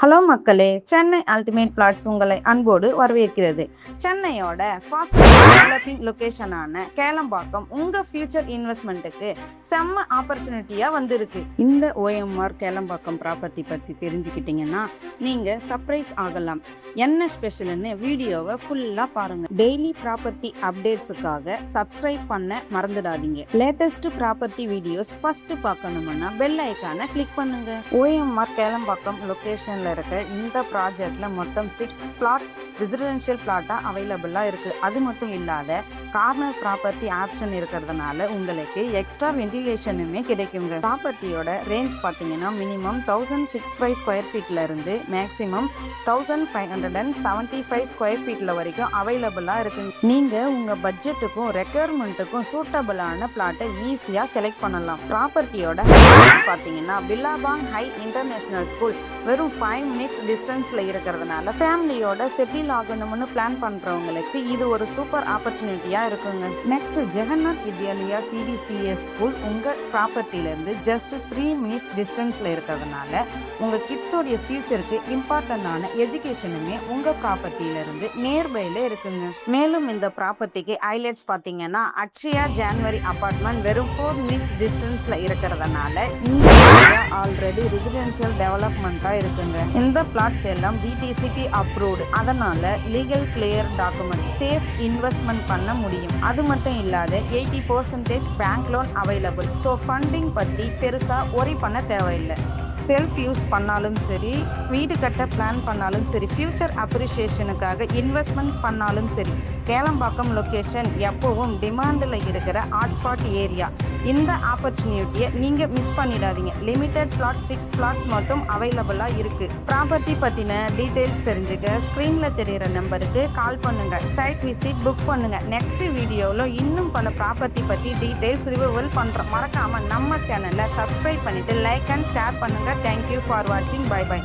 Hello மக்களே, Chennai ultimate plots உங்களை அன்போடு வரவேற்கிறது. சென்னையோட ஃபாஸ்ட் டெவலப்பிங் லொகேஷனான கேளம்பாக்கம் உங்க ஃபியூச்சர் இன்வெஸ்ட்மெண்ட்டுக்கு செம்ம ஆப்பர்ச்சுனிட்டியா வந்திருக்கு. இந்த ஓஎம்ஆர் கேளம்பாக்கம் ப்ராப்பர்ட்டி பத்தி தெரிஞ்சுக்கிட்டீங்கன்னா நீங்க சர்ப்ரைஸ் ஆகலாம். என்ன ஸ்பெஷல்னு வீடியோவை ஃபுல்லா பாருங்க. டெய்லி ப்ராப்பர்ட்டி அப்டேட்ஸுக்காக சப்ஸ்கிரைப் பண்ண மறந்துடாதீங்க. லேட்டஸ்ட் ப்ராப்பர்ட்டி வீடியோஸ் ஃபர்ஸ்ட் பார்க்கணும்னா பெல் ஐக்கானை கிளிக் பண்ணுங்க. ஓஎம்ஆர் கேளம்பாக்கம் லொகேஷன் இருக்க இந்த ப்ராஜெக்ட்ல மொத்தம் 6 பிளாட் ரெசிடென்ஷியல் பிளாட்டா அவைலபிளா இருக்கு. அது மட்டும் இல்லாத கார்னர் ப்ராப்பர்ட்டி ஆப்ஷன் இருக்கிறதுனால உங்களுக்கு எக்ஸ்ட்ரா வென்டிலேஷனுமே கிடைக்குங்க. ப்ராப்பர்ட்டியோட ரேஞ்ச் பார்த்தீங்கன்னா மினிமம் 1065 ஸ்கொயர் ஃபீட்ல இருந்து மேக்சிமம் 1575 ஸ்கொயர் ஃபீட்ல வரைக்கும் அவைலபிளா இருக்கு. நீங்க உங்க பட்ஜெட்டுக்கும் ரெக்குயர்மெண்ட்டுக்கும் சூட்டபிளான பிளாட்டை ஈஸியா செலக்ட் பண்ணலாம். ப்ராப்பர்ட்டியோட பார்த்தீங்கன்னா பில்லாபாங் ஹை இன்டர்நேஷனல் ஸ்கூல் வெறும் 5 மினிட்ஸ் டிஸ்டன்ஸ்ல இருக்கிறதுனால ஃபேமிலியோட செட்டில் ஆகணும்னு பிளான் பண்றவங்களுக்கு இது ஒரு சூப்பர் ஆப்பர்ச்சுனிட்டியா இருக்குங்க. Next Jagannath Vidyalaya CBCS school உங்க ப்ராப்பர்ட்டில இருந்து ஜஸ்ட் 3 மினிட்ஸ் டிஸ்டன்ஸ்ல இருக்கிறதுனால உங்க கிட்ஸோடைய ஃபியூச்சருக்கு இம்பார்ட்டன்டான எஜுகேஷனுமே உங்க ப்ராப்பர்ட்டில இருந்து நியர்பைல இருக்குங்க. மேலும் இந்த ப்ராப்பர்ட்டிக்கு ஹைலைட்ஸ் பார்த்தீங்கன்னா அக்ஷயா ஜான்வரி அபார்ட்மெண்ட் வெறும் 4 மினிட்ஸ் டிஸ்டன்ஸ்ல இருக்கிறதுனால இந்த ஆல்ரெடி ரெசிடென்ஷியல் டெவலப்மெண்டா இருக்குங்க. இந்த பிளாட்ஸ் எல்லாம் டிடிசிபி அப்ரூவ்டு, அதனால legal clear document safe investment பண்ண முடியும். அது மட்டும் இல்லாத 80% bank loan available. So funding பத்தி பெருசா ஒரி பண்ண தேவையில்லை. செல்ஃப் யூஸ் பண்ணாலும் சரி, வீடு கட்ட பிளான் பண்ணாலும் சரி, ஃபியூச்சர் அப்ரிசியேஷனுக்காக இன்வெஸ்ட்மெண்ட் பண்ணாலும் சரி, கேளம்பாக்கம் லொக்கேஷன் எப்பவும் டிமாண்டில் இருக்கிற ஹாட்ஸ்பாட் ஏரியா. இந்த ஆப்பர்ச்சுனிட்டியை நீங்கள் மிஸ் பண்ணிடாதீங்க. லிமிடெட் பிளாட்ஸ் 6 பிளாட்ஸ் மட்டும் அவைலபிளாக இருக்குது. ப்ராப்பர்ட்டி பற்றின டீட்டெயில்ஸ் தெரிஞ்சுக்க ஸ்க்ரீனில் தெரிகிற நம்பருக்கு கால் பண்ணுங்கள். சைட் விசிட் புக் பண்ணுங்கள். நெக்ஸ்ட் வீடியோவில் இன்னும் பல ப்ராப்பர்ட்டி பற்றி டீட்டெயில்ஸ் ரிவீல் பண்ணுறோம். மறக்காமல் நம்ம சேனலை சப்ஸ்கிரைப் பண்ணிவிட்டு லைக் அண்ட் ஷேர் பண்ணுங்கள். Thank you for watching. Bye bye.